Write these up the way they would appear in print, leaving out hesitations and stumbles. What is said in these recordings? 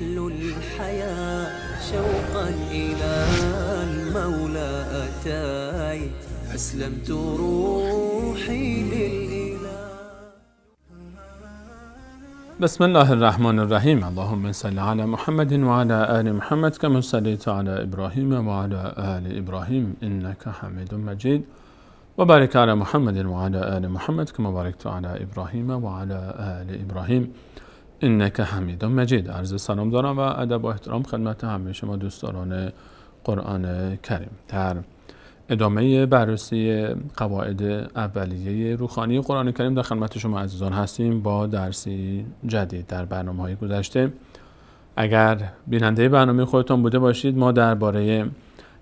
تحلو الحياة شوقا إلى المولى أتيت أسلمت روحي للإله. بسم الله الرحمن الرحیم. اللهم صل علی محمد و علی آل محمد کما صلیت علی ابراهیم و علی آل ابراهیم انک حمید مجید و بارک علی محمد و علی آل محمد کما بارکت علی ابراهیم و علی آل ابراهیم انک حمید مجید. عرض سلام دارم و ادب و احترام خدمت همه شما دوستداران قرآن کریم. در ادامه بررسی قواعد اولیه روحانی قرآن کریم در خدمت شما عزیزان هستیم با درسی جدید. در برنامه‌های گذشته اگر بیننده برنامه خودتان بوده باشید ما درباره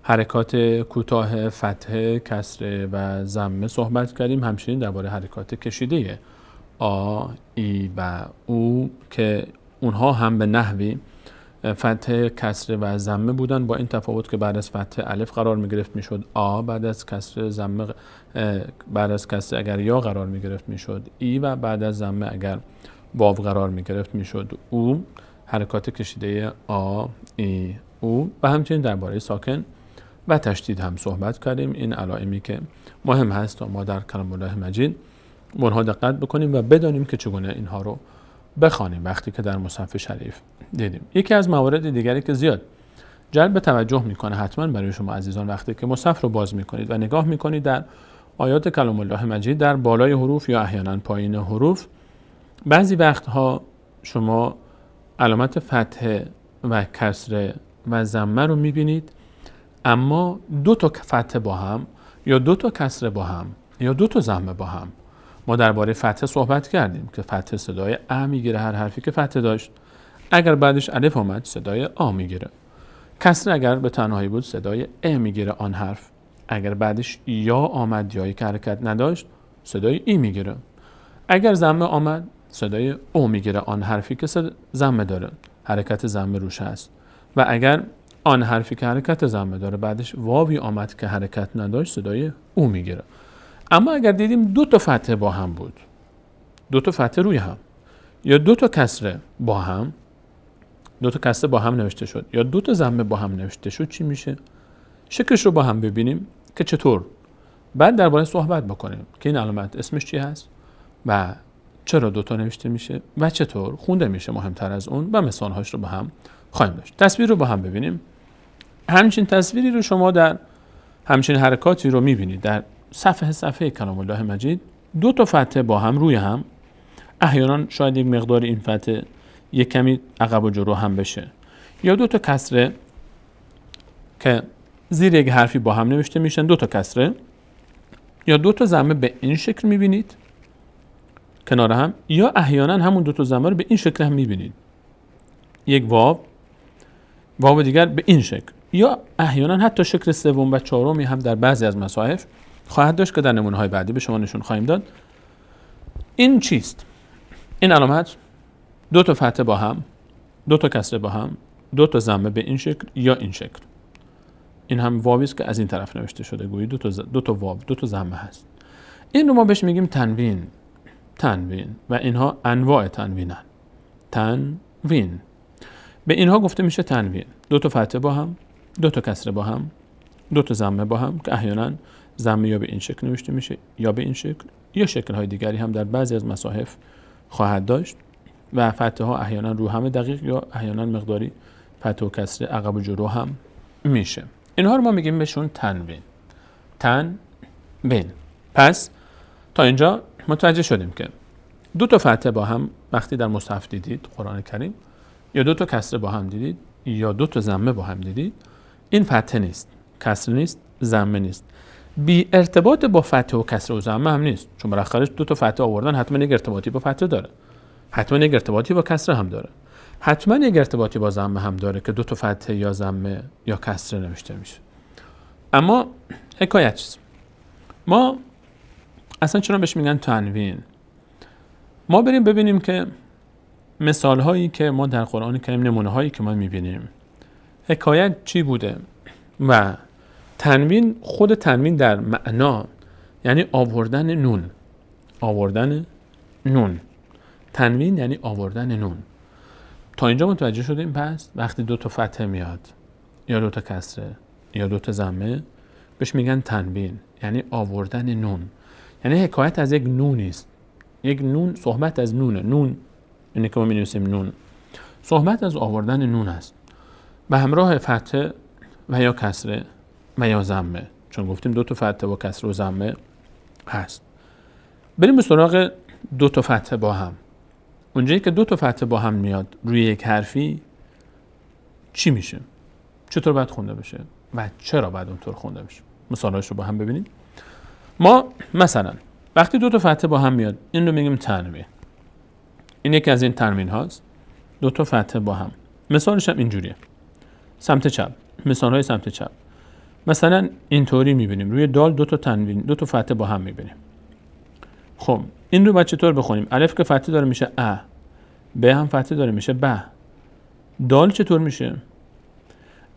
حرکات کوتاه فتح، کسره و ضمه صحبت کردیم. همچنین درباره حرکات کشیده آ، ای و او که اونها هم به نحوی فتح، کسره و ضمه بودن، با این تفاوت که بعد از فتح الف قرار می گرفت میشد آ، بعد از کسره ضمه بعد از کسره اگر یا قرار می گرفت میشد ای و بعد از ضمه اگر واو قرار می گرفت میشد او. حرکات کشیده آ، ای، او و همچنین درباره ساکن و تشدید هم صحبت کردیم. این علائمی که مهم هست تا ما در کلام الله مجید به آنها دقت بکنیم و بدانیم که چگونه اینها رو بخوانیم وقتی که در مصحف شریف دیدیم. یکی از موارد دیگری که زیاد جلب توجه میکنه حتما برای شما عزیزان وقتی که مصحف رو باز میکنید و نگاه میکنید در آیات کلام الله مجید در بالای حروف یا احیانا پایین حروف بعضی وقتها شما علامت فتح و کسره و ضمه رو میبینید، اما دو تا فتح با هم یا دو تا کسره با هم یا دو تا ضمه با هم. ما درباره فتح صحبت کردیم که فتح صدای ا میگیره، هر حرفی که فتح داشت اگر بعدش الف اومد صدای آ میگیره. کسره اگر به تنهایی بود صدای ا میگیره آن حرف، اگر بعدش یا آمد یا یک حرکت نداشت صدای ای میگیره. اگر ضمه آمد صدای او میگیره آن حرفی که ضمه داره، حرکت ضمه روش هست. و اگر آن حرفی که حرکت ضمه داره بعدش واوی آمد که حرکت نداشت صدای او میگیره. اما اگر دیدیم دو تا فتحه با هم بود، دو تا فتحه روی هم یا دو تا کسره با هم، دو تا کسره با هم نوشته شد یا دو تا ضمه با هم نوشته شد، چی میشه؟ شکلش رو با هم ببینیم که چطور، بعد درباره صحبت بکنیم که این علامت اسمش چی هست و چرا دو تا نوشته میشه و چطور خونده میشه. مهمتر از اون و مثالهاش رو با هم خواهیم داشت. تصویر رو با هم ببینیم. همچین تصویری رو شما در همچین حرکاتی رو میبینید در صفحه کلام الله مجید. دو تا فتحه با هم روی هم، احیانا شاید یک مقدار این فتحه یک کمی عقب و جلو هم بشه، یا دو تا کسره که زیر یک حرفی با هم نوشته میشن، دو تا کسره، یا دو تا ضمه به این شکل میبینید کنار هم، یا احیانا همون دو تا ضمه رو به این شکل هم میبینید، یک واو دیگر به این شکل، یا احیانا حتی شکل سوم و چهارمی هم در بعضی از مصاحف خواهد داشت که در نمونه‌های بعدی به شما نشون خواهیم داد. این چیست؟ این علامت دو تا فتحه با هم، دو تا کسره با هم، دو تا ضمه به این شکل یا این شکل. این هم واوی است که از این طرف نوشته شده، گویی دو تا واو، دو تا ضمه هست. این رو ما بهش میگیم تنوین و اینها انواع تنوینن. تنوین به اینها گفته میشه تنوین. دو تا فتحه با هم، دو تا کسره با هم، دو تا ضمه با هم که احیانا ضمه یا به این شکل نوشته میشه یا به این شکل، یا شکل‌های دیگری هم در بعضی از مصاحف خواهد داشت و فتحه ها احیانا رو هم دقیق یا احیانا مقداری فتح و کسره عقب و جلو هم میشه. اینها رو ما میگیم بهشون تنوین. پس تا اینجا متوجه شدیم که دو تا فتحه با هم وقتی در مصحف دیدید قرآن کریم، یا دو تا کسره با هم دیدید یا دو تا ضمه با هم دیدید، این فتحه نیست، کسره نیست، ضمه نیست، بی ارتباط با فتحه و کسره و ضمه هم نیست، چون بالاخره دو تا فتحه آوردن حتما یک ارتباطی با فتحه داره، حتما یک ارتباطی با کسره هم داره، حتما یک ارتباطی با ضمه هم داره که دو تا فتحه یا ضمه یا کسره نوشته میشه. اما حکایت چیست؟ ما اصلا چرا بهش میگن تنوین؟ ما بریم ببینیم که مثال هایی که ما در قرآن کریم، نمونه هایی که ما میبینیم، حکایت چی بوده و تنوین، خود تنوین در معنا یعنی آوردن نون. تنوین یعنی آوردن نون. تا اینجا متوجه شدیم پس وقتی دو تا فتحه میاد یا دو تا کسره یا دو تا ضمه بهش میگن تنوین، یعنی آوردن نون، یعنی حکایت از یک نونی است. یک نون، صحبت از نونه. نون اینه که ما می‌نویسیم نون، صحبت از آوردن نون است به همراه فتحه و یا کسره و یا ضمه، چون گفتیم دو تا فتحه و کسره و ضمه هست. بریم به سراغ دو تا فتحه با هم. اونجایی که دو تا فتحه با هم میاد روی یک حرفی چی میشه؟ چطور باید خونده بشه و چرا باید اونطور خونده بشه؟ مثالش رو با هم ببینیم. ما مثلا وقتی دو تا فتحه با هم میاد این رو میگیم تنوین. این یکی از این تنوین هاست، دو تا فتحه با هم. مثالش هم اینجوریه. سمت چپ، مثال های سمت چپ. مثلا اینطوری میبینیم روی دال دو تا تنوین، دو تا فتحه با هم میبینیم. خب این رو باید چطور بخونیم؟ الف که فتحه داره میشه ا، ب هم فتحه داره میشه ب. دال چطور میشه؟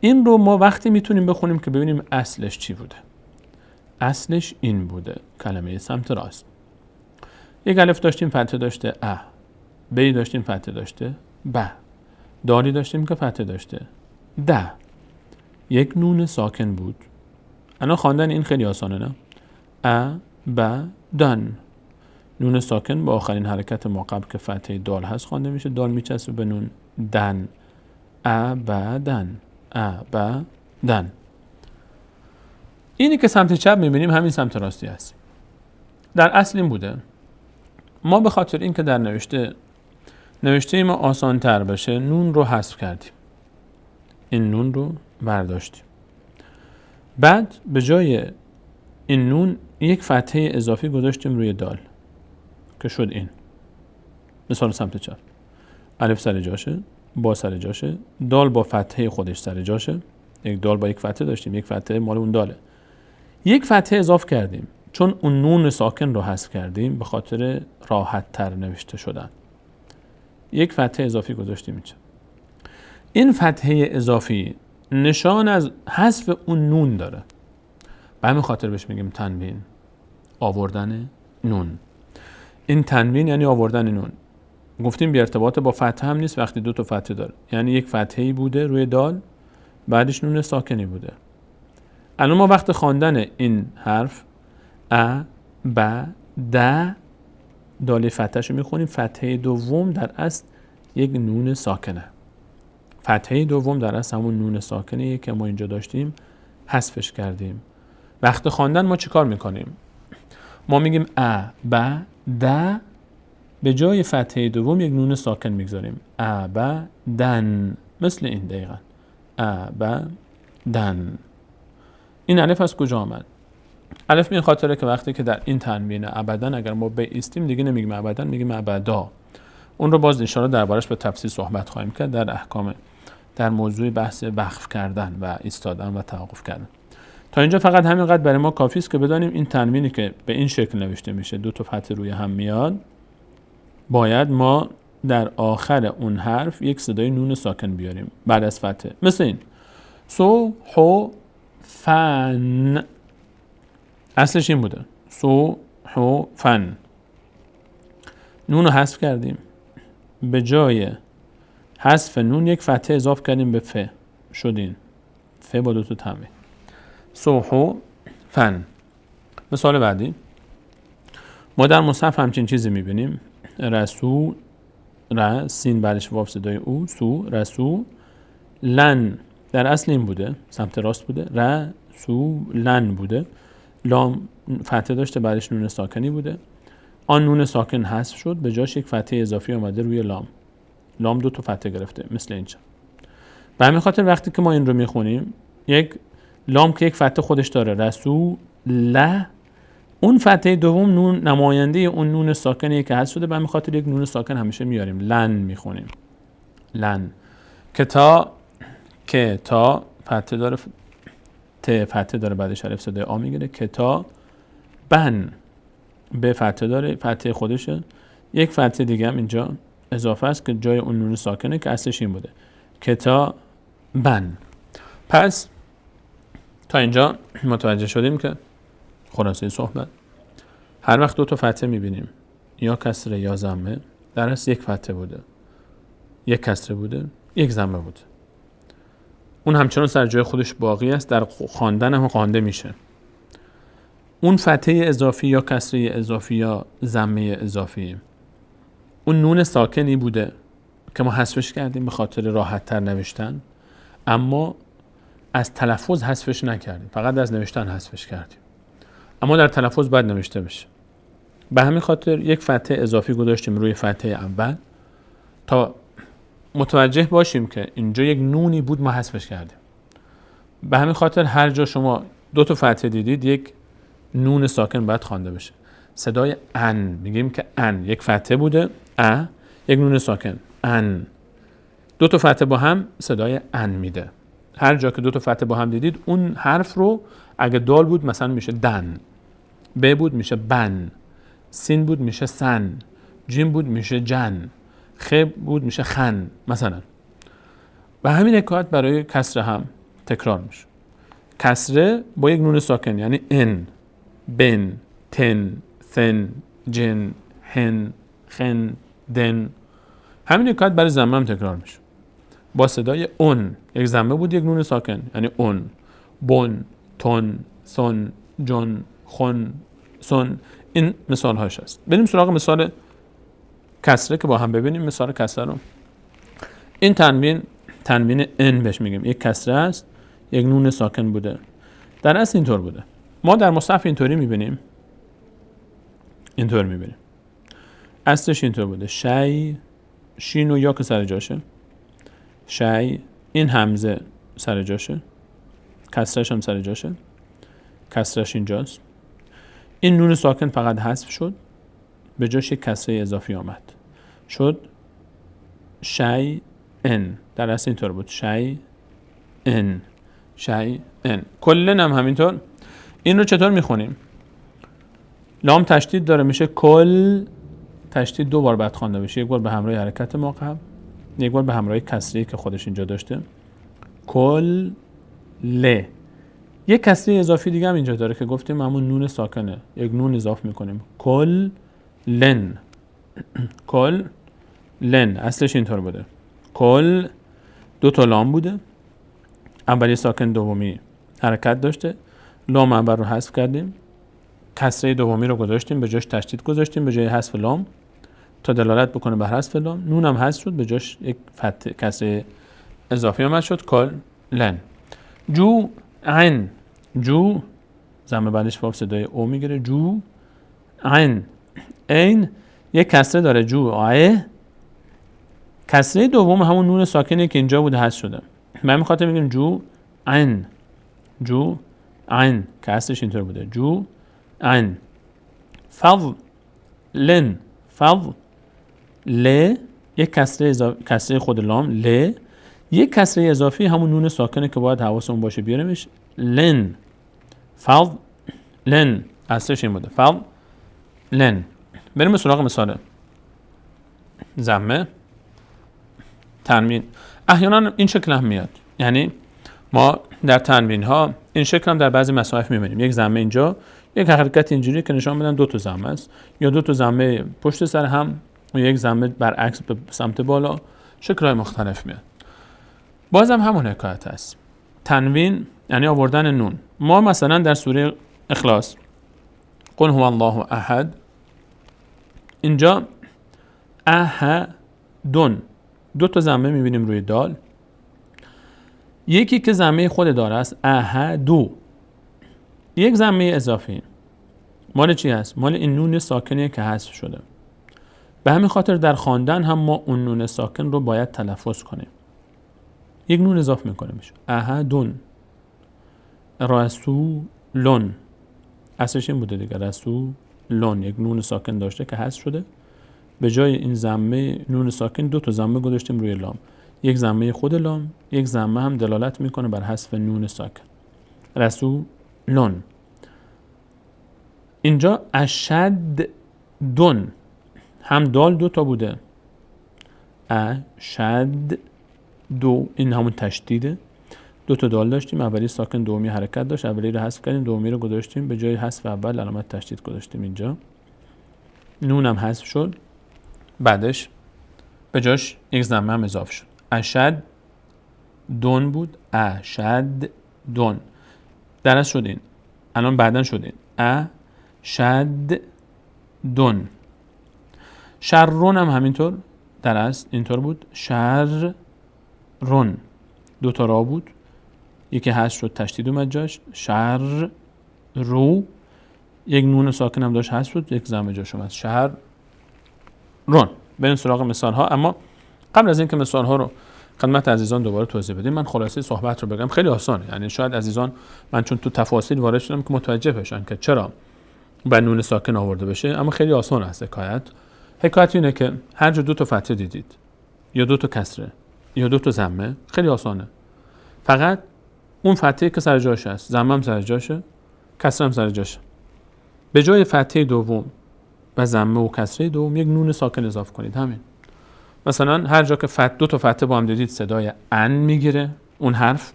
این رو ما وقتی میتونیم بخونیم که ببینیم اصلش چی بوده. اصلش این بوده، کلمه سمت راست. یک الف داشتیم فتحه داشته ا، بی داشتیم فتحه داشته ب، دالی داشتیم که فتحه داشته د. یک نون ساکن بود. الان خواندن این خیلی آسانه نه؟ ا ب دن. نون ساکن با آخرین حرکت ما قبل که فتحه دال هست خوانده میشه. دال میچسبه به نون دن. ا ب دن، ا ب دن. اینی که سمت چپ میبینیم همین سمت راستی هست. در اصل این بوده. ما به خاطر این که در نوشته ما آسان تر بشه نون رو حذف کردیم. این نون رو برداشتیم. بعد به جای این نون یک فتحه اضافی گذاشتیم روی دال که شد این. مثال سمت چپ. الف سر جاشه، با سر جاشه، دال با فتحه خودش سر جاشه. یک دال با یک فتحه داشتیم، یک فتحه مال اون داله. یک فتحه اضافه کردیم چون اون نون ساکن رو حذف کردیم به خاطر راحت تر نوشته شدن. یک فتحه اضافی گذاشتیم اینجا. این فتحه اضافی نشان از حذف اون نون داره. به همین خاطر بهش میگیم تنوین، آوردن نون. این تنوین یعنی آوردن نون. گفتیم بی ارتباط با فتحه هم نیست وقتی دو تا فتحه داره. یعنی یک فتحه‌ای بوده روی دال، بعدش نون ساکنی بوده. الان ما وقت خواندن این حرف ا ب د دال فتحه‌ش رو میخونیم. فتحه دوم در اصل یک نون ساکنه. فتحه دوم در اصل همون نون ساکنه که ما اینجا داشتیم حذفش کردیم. وقت خواندن ما چیکار میکنیم؟ ما میگیم ا ب د، به جای فتحه دوم یک نون ساکن میگذاریم. ا ب دن، مثل این دقیقا. ا ب دن. این الف از کجا آمد؟ الف به این خاطره که وقتی که در این تنوین ابدن اگر ما بایستیم دیگه نمیگیم ابدن، میگیم ابدا. اون رو باز ان شاءالله دربارش به تفصیل صحبت خواهیم کرد در احکام، در موضوع بحث وقف کردن و ایستادن و توقف کردن. تا اینجا فقط همینقدر برای ما کافی است که بدانیم این تنوینی که به این شکل نوشته میشه، دو تا فتحه روی هم میاد، باید ما در آخر اون حرف یک صدای نون ساکن بیاریم بعد از فتحه. مثل این سو حو فن. اصلش این بوده سو حو فن. نون رو حذف کردیم، به جای حذف نون یک فتحه اضافه کردیم به ف، شد این ف با دو تا تنوین. سو حو فن. مثال بعدی ما در مصحف همچین چیزی میبینیم. رسو، ر سین بعدش واو صدای او، سو رسو لن. در اصل این بوده، سمت راست بوده، رسو لن بوده. لام فتحه داشته بعدش نون ساکنی بوده. آن نون ساکن حذف شد، به جاش یک فتحه اضافی آمده روی لام. لام دو تا فتحه گرفته مثل اینجا. به همین خاطر وقتی که ما این رو میخونیم یک لام که یک فتحه خودش داره، رسو ل، اون فتحه دوم نون نماینده اون نون ساکنی که حذف شده، به همین خاطر یک نون ساکن همیشه میاریم، لن میخونیم. لن. کتا، که تا فتحه داره، ت فتحه داره بعدش الف صدای آ میگیره. کتا بن، به فتحه داره، فتحه خودشه، یک فتحه دیگه هم اینجا اضافه است که جای اون نون ساکنه که اصلش این بوده، کتا بن. پس تا اینجا متوجه شدیم که خلاصه صحبت هر وقت دو تا فتحه میبینیم یا کسره یا ضمه در اصل یک فتحه بوده. یک کسره بوده، یک ضمه بوده. اون همچنان سر جای خودش باقی است، در خواندن هم خوانده میشه. اون فتحه اضافی یا کسره اضافی یا ضمه اضافی، اون نون ساکنی بوده که ما حذفش کردیم به خاطر راحت تر نوشتن، اما از تلفظ حذفش نکردیم، فقط از نوشتن حذفش کردیم، اما در تلفظ باید نوشته بشه. به همین خاطر یک فتحه اضافی گذاشتیم روی فتحه اول تا متوجه باشیم که اینجا یک نونی بود ما حذفش کردیم. به همین خاطر هر جا شما دو تا فتحه دیدید یک نون ساکن باید خوانده بشه. صدای ان میگیم که ان یک فتحه بوده، یک نون ساکن، ان. دو تا فتحه با هم صدای ان میده. هر جا که دو تا فتحه با هم دیدید اون حرف رو اگه دال بود مثلا میشه دن، ب بود میشه بن، سین بود میشه سن، جیم بود میشه جن، خ بود میشه خن مثلا. و همین حکایت برای کسره هم تکرار میشه. کسره با یک نون ساکن یعنی ان، بن، تن، ثن، جن، هن، خن، دن. همین حکایت برای ضمه هم تکرار میشه با صدای اون. یک ضمه بود یک نون ساکن یعنی اون، بن، تن، سن، جن، خن، سن. این مثال هاش هست. بریم سراغ مثال کسره که با هم ببینیم. مثال کسره رو، این تنوین ان بهش میگیم، یک کسره است، یک نون ساکن بوده. در اصل اینطور بوده. ما در مصحف اینطوری میبینیم، اینطور میبینیم. اصلش اینطور بوده: شی، شین و یا که سر جاشه، شی، این همزه سر جاشه، کسرش هم سر جاشه، کسرش اینجاست. این نون ساکن فقط حذف شد، به جاش یک کسره اضافی آمد، شد شی ان. در اصل اینطور بود: شی ان، شی ان. کلن هم همینطور. این رو چطور میخونیم؟ لام تشدید داره میشه کل. تشدید دو بار بعد خوانده بشه، یک بار به همراه حرکت ما قبل، یک بار به همراه کسری که خودش اینجا داشته. کل ل. یک کسری اضافی دیگه هم اینجا داره که گفتیم همون نون ساکنه، یک نون اضافه میکنیم. کل لن، کل لن. اصلش اینطور بوده: کل، دو تا لام بوده، اولی ساکن دومی حرکت داشته، لام اول رو حذف کردیم، کسره دومی رو گذاشتیم، به جاش تشدید گذاشتیم به جای حذف لام تا دلالت بکنه به حذف لام. نون هم حذف شد، به جاش یک فتح کسره اضافی آمد، شد کل لن. جو عین، جو ضمه بعدش واو صدای او میگیره، جو عین. عین یک کسره داره، جو آیه. کسره دوم همون نون ساکنی که اینجا بوده حذف شده. من میخوام میگم جو عین، جو عین که اصلش اینطور بوده: جو عین. فضل لن، فضل ل. یک کسره خود لام ل، یک کسره اضافی همون نون ساکنه که باید حواسمون باشه بیاریمش. لن، فضل لن. اصلش این بوده: فضل لن. بریم سراغ مثال ضمه تنوین. احیانا این شکل هم میاد، یعنی ما در تنوین ها این شکل هم در بعضی مصاحف میبینیم. یک ضمه اینجا، یک حرکت اینجوری که نشان بدن دو تا ضمه است، یا دو تا ضمه پشت سر هم و یک ضمه برعکس به سمت بالا. شکل‌های مختلف میاد. بازم همون حکایت است. تنوین یعنی آوردن نون. ما مثلا در سوره اخلاص قل هو الله احد، اینجا احدون، دو تا ضمه میبینیم روی دال، یکی که ضمه خود داره است احدو، یک ضمه اضافی مال چی هست؟ مال این نون ساکنیه که حذف شده. به همین خاطر در خواندن هم ما اون نون ساکن رو باید تلفظ کنیم. یک نون اضافه میکنیم میشه احدون. رسولون، اصلش این بوده دیگه، رسولون. یک نون ساکن داشته که حذف شده، به جای این ضمه نون ساکن دو تا ضمه گذاشتیم روی لام، یک ضمه خود لام، یک ضمه هم دلالت میکنه بر حذف نون ساکن. رسولون. اینجا اشد دون، هم دال دو تا بوده، اشد دو، این همون تشدیده، دو تا دال داشتیم، اولی ساکن دومی حرکت داشت، اولی رو حذف کردیم دومی رو گذاشتیم، به جای حذف اول علامت تشدید گذاشتیم اینجا. نون هم حذف شد، بعدش به جاش یک ضمه هم اضافه شد. اشد دون بود، اشد دون. درست شد این. الان بعدن شد این. اشد دون. شرون هم همینطور درست اینطور بود. شر رون. 2 تا را بود، یکی حذف شد تشدید اومد جاش. شر رو. یک نون ساکن هم داشت حذف شد، یک ضمه جاش اومد. شهر رون. بریم سراغ مثال ها. اما قبل از اینکه مثال ها رو خدمت عزیزان دوباره توضیح بدیم، من خلاصه صحبت رو بگم. خیلی آسانه، یعنی شاید عزیزان من چون تو تفاصیل وارد شدم که متوجه بشن که چرا باید نون ساکن آورده بشه، اما خیلی آسان است حکایت اینه که هر جا 2 تا فتحه دیدید یا 2 تا کسره یا 2 تا ضمه، خیلی آسانه. فقط اون فتحه که سر جاش هست، ضمه هم سر جاشه، کسره هم سر جاشه، به جای فتحه دوم و ضمه و کسره دوم یک نون ساکن اضافه کنید. همین. مثلا هر جا که 2 تا فتحه با هم دیدید صدای ان میگیره اون حرف.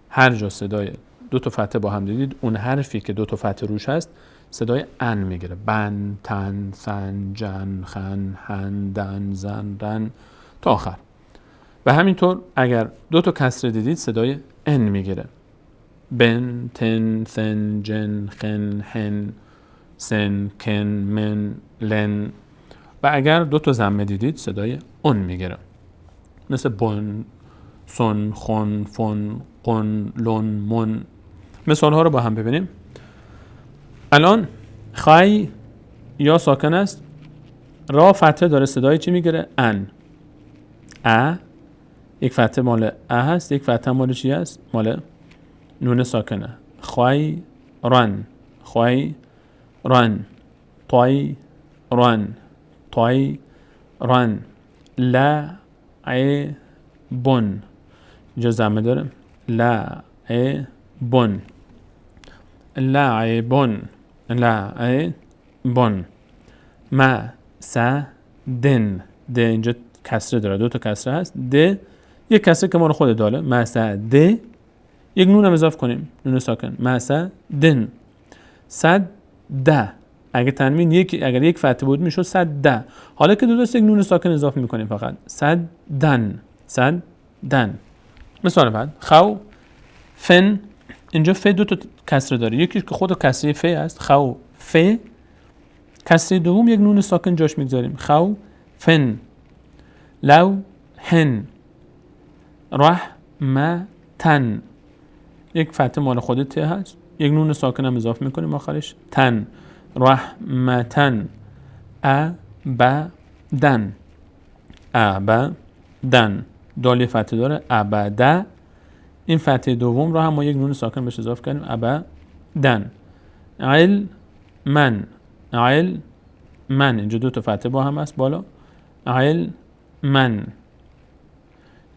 هر جا صدای 2 تا فتحه با هم دیدید اون حرفی که 2 تا فتحه روش هست صدای ان میگیره. بن، تن، سن، جن، خن، هن، دن، زن، رن تا آخر. و همینطور اگر 2 تا کسره دیدید صدای ان میگیره. بن، تن، سن، جن، خن، هن، سن، کن، من، لن. و اگر 2 تا ضمه دیدید صدای اون میگیره، مثل بن، سن، خن، فن، قن، لن، من. مثال ها رو با هم ببینیم. الان خای یا ساکن است، را فتحه داره، صدای چی میگیره؟ ان. یک فتحه مال هست، یک فتحه مال چی هست؟ مال نون ساکنه. خای رن، خای رن، طای رن، طای رن، لا ای بن. اینجا ضمه داره. لا ای بن، لا ای بن، لا ای بن. ما سا دن. د اینجا کسره داره، 2 تا کسره هست. د یک کسره که ما رو خود داره. ما سا د. یک نون هم اضافه کنیم، نون ساکن. ما سا دن. صد ده. اگه تنوین اگر یک فتحه بود میشد صد ده. حالا که 2 تا یک نون ساکن اضافه میکنیم فقط. صد دن، صد دن. مثال بعد خو فن. اینجا ف 2 تا کسره داره، یکیش که خود کسره ف است، خو ف. کسره دوم یک نون ساکن جاش میگذاریم، خو فن. لو هن. رحمتن. یک فتحه مال خود ت هست، یک نون ساکن هم اضافه میکنیم آخرش، تن. رحمتن. ابدن، ابدن. دال فتحه داره، ابدا. این فتحه دوم رو هم ما یک نون ساکن بهش اضافه کردیم، ابدن. علمن، علمن. اینجا 2 تا فتحه با هم هست بالا، علمن.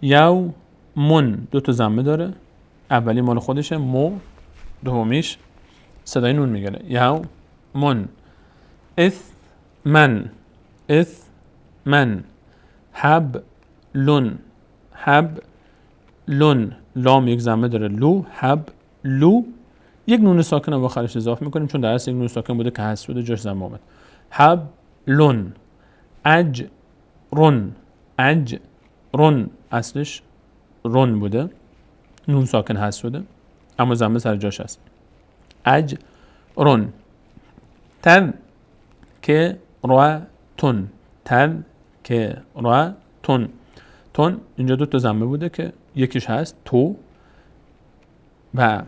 یومن 2 تا ضمه داره، اولی مال خودشه، مو. دومیش صدای نون میگیره، یومن. اثمن، اثمن. حبلن، حبلن. لام یک ضمه داره، لو. حبلو. یک نون ساکن رو آخرش اضافه میکنیم چون در اصل یک نون ساکن بوده که حذف شده جاش ضمه اومد. حبلن. اجرن، اجرن. اصلش رن بوده، نون ساکن حذف شده اما ضمه سر جاش هست. اجرن. تذکرتن، تذکرتن. تون اینجا 2 تا ضمه بوده که یکیش هست تو و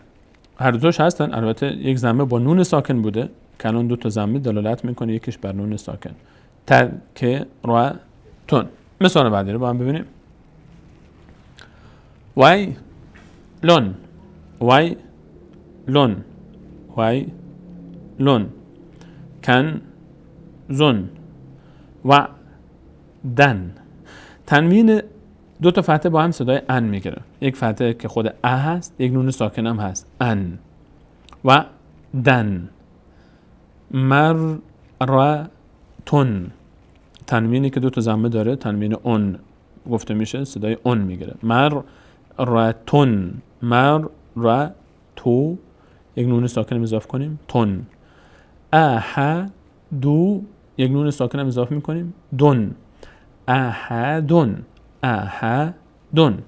هر دوش هستن. البته یک ضمه با نون ساکن بوده که الان 2 تا ضمه دلالت میکنه، یکیش بر نون ساکن. تذکرتن. مثال بعدی رو با هم ببینیم. وای لون، وای لون، وای لون. کن زن و دن. تنوین 2 تا فتحه با هم صدای ان میگیره، یک فتحه که خود ا هست، یک نون ساکن هم هست، ان. و دن. مرتن. تنوینی که 2 تا ضمه داره، تنوین اون گفته میشه، صدای اون میگیره. مرتن، مرتو. یک نون ساکن اضافه کنیم، تن. احدو. یک نون ساکن هم اضافه میکنیم، دن. احدون احدون.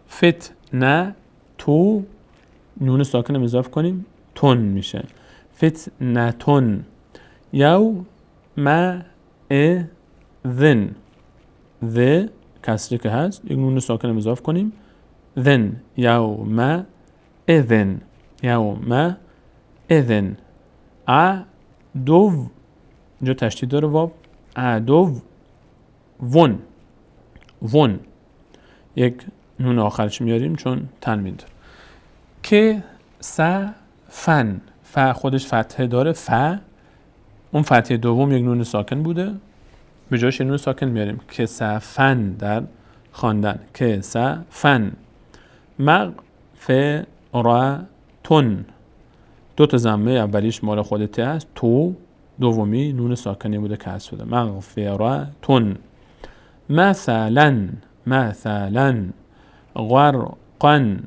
فتنه تو نون ساکن رو اضافه کنیم تون میشه فتنتون. یوم اذن ذ کسری که هست یک نون ساکن رو اضافه کنیم ذن یوم اذن یوم اذن. عدو اینجا تشدید داره واو عدو ون ون یک نون آخرش میاریم چون تنوین داره. که فن ف خودش فتحه داره اون فتحه دوم یک نون ساکن بوده به جاش نون ساکن میاریم که فن در خواندن که فن. مغفرتون دو تا ضمه اولیش مال خود ت است تو دومی نون ساکنی بوده که حذف شده مغفرتون. مثلا غرقن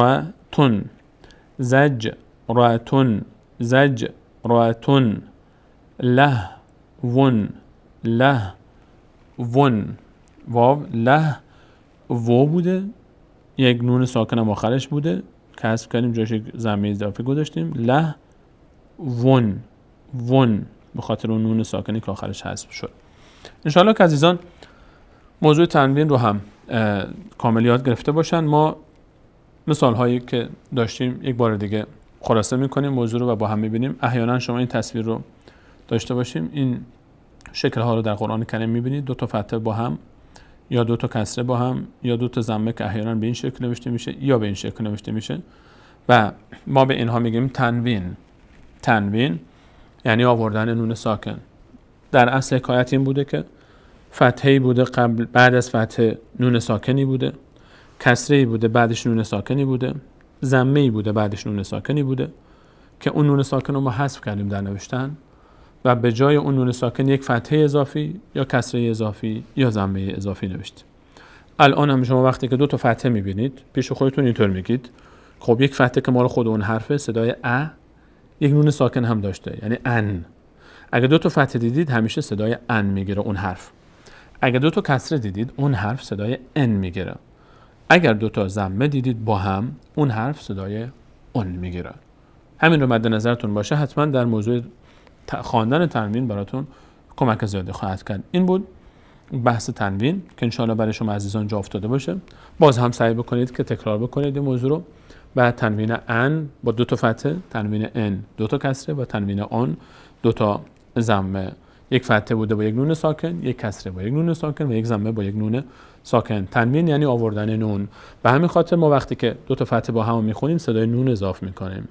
کرتون زجرتون لهون واو له و بوده یک نون ساکن هم آخرش بوده که حذف کردیم جاش یک ضمه اضافی گذاشتیم له ون به خاطر اون نون ساکنی که آخرش حذف شد. انشاءالله که عزیزان موضوع تنوین رو هم کامل یاد گرفته باشن. ما مثال هایی که داشتیم یک بار دیگه خلاصه میکنیم موضوع رو و با هم میبینیم. احیانا شما این تصویر رو داشته باشیم این شکل ها رو در قرآن کریم میبینید دو تا فتحه با هم یا دو تا کسره با هم یا دو تا ضمه که احیانا به این شکل نوشته میشه یا به این شکل نوشته میشه و ما به اینها میگیم تنوین یعنی آوردن نون ساکن. در اصل حکایت این بوده که فتحه‌ای بوده بعد از فتحه نون ساکنی بوده کسره‌ای بوده بعدش نون ساکنی بوده ضمه‌ای بوده بعدش نون ساکنی بوده که اون نون ساکن رو ما حذف کردیم در نوشتن و به جای اون نون ساکن یک فتحه اضافی یا کسره اضافی یا ضمه اضافی نوشتیم. الان هم شما وقتی که دو تا فتحه میبینید پیش خودتون اینطور میگید خب یک فتحه که مال خود اون حرفه صدای یک نون ساکن هم داشته یعنی ان. اگه دو تا فتحه دیدید همیشه صدای ان میگیره اون حرف. اگه دو تا کسره دیدید اون حرف صدای ان میگیره. اگر دو تا ضمه دیدید با هم اون حرف صدای اون میگیره. همین رو مد نظرتون باشه. حتما در موضوع خواندن تنوین براتون کمک زیادی خواهد کرد. این بود بحث تنوین که انشاءالله برای شما عزیزان جا افتاده باشه. باز هم سعی بکنید که تکرار بکنید این موضوع رو. بعد تنوین ان با دو تا فتحه، تنوین ان دو تا کسره و تنوین آن دو تا ضمه. یک فتحه بوده با یک نون ساکن، یک کسره با یک نون ساکن و یک ضمه با یک نون ساکن. تنوین یعنی آوردن نون. به همین خاطر ما وقتی که دو تا فتحه با هم میخونیم صدای نون اضافه میکنیم.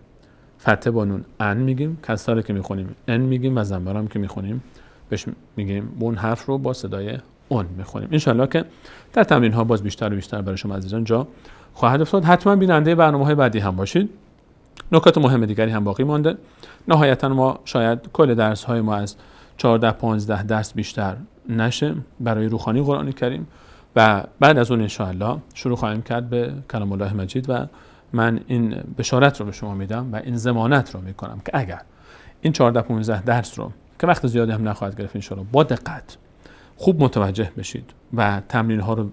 فتحه با نون ان میگیم، کسره که میخونیم ان میگیم و ضمه هم که میخونیم بهش میگیم اون حرف رو با صدای اون میخونیم. ان شاءالله که در تمرین ها باز بیشتر و بیشتر برای شما عزیزان جا خواهد افتاد. حتما بیننده برنامه‌های بعدی هم باشید. نکات مهم دیگری هم باقی مانده. نهایتا ما شاید کل درس‌های ما از 14-15 درس بیشتر نشه برای روخانی قرآن کریم و بعد از اون ان شاءالله شروع خواهیم کرد به کلام الله مجید و من این بشارت رو به شما میدم و این ضمانت رو میکنم که اگر این 14-15 درس رو که وقت زیادی هم نخواهد گرفت ان شاءالله با دقت خوب متوجه بشید و تمرین ها رو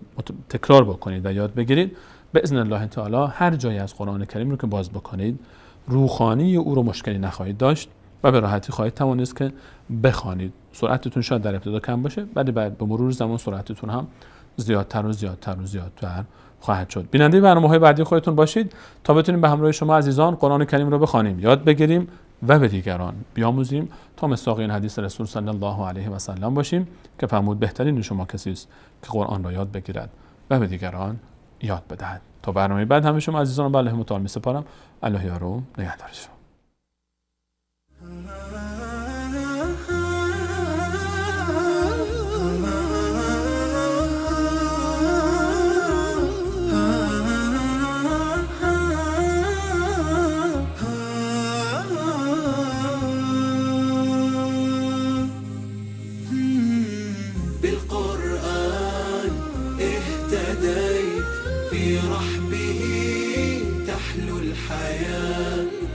تکرار بکنید و یاد بگیرید، باذن الله تعالی هر جایی از قرآن کریم رو که باز بکنید روخانی او رو مشکلی نخواهید داشت و به راحتی خواهید توانست که بخوانید. سرعتتون شاید در ابتدا کم باشه ولی بعد به مرور زمان سرعتتون هم زیادتر خواهد شد. بیننده برنامه‌های بعدی خودتون باشید تا بتونیم به همراه شما عزیزان قرآن کریم رو بخوانیم، یاد بگیریم و به دیگران بیاموزیم تا مصداق این حدیث رسول صلی الله علیه و سلم باشیم که فرمود بهترین شما کسی است که قرآن را یاد بگیرد و به دیگران یاد بدهد. تا برنامه بعد همه شما عزیزان رو به الله متعال می‌سپارم. الله یار و نگهدارتون.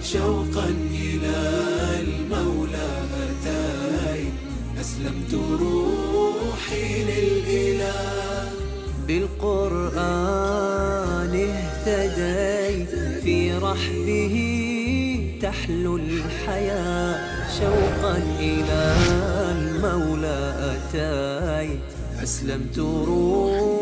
شوقا إلى الموت أسلمت روحي للإله. بالقرآن اهتديت في رحبه تحلو الحياة. شوقا إلى المولى أتيت أسلمت روحي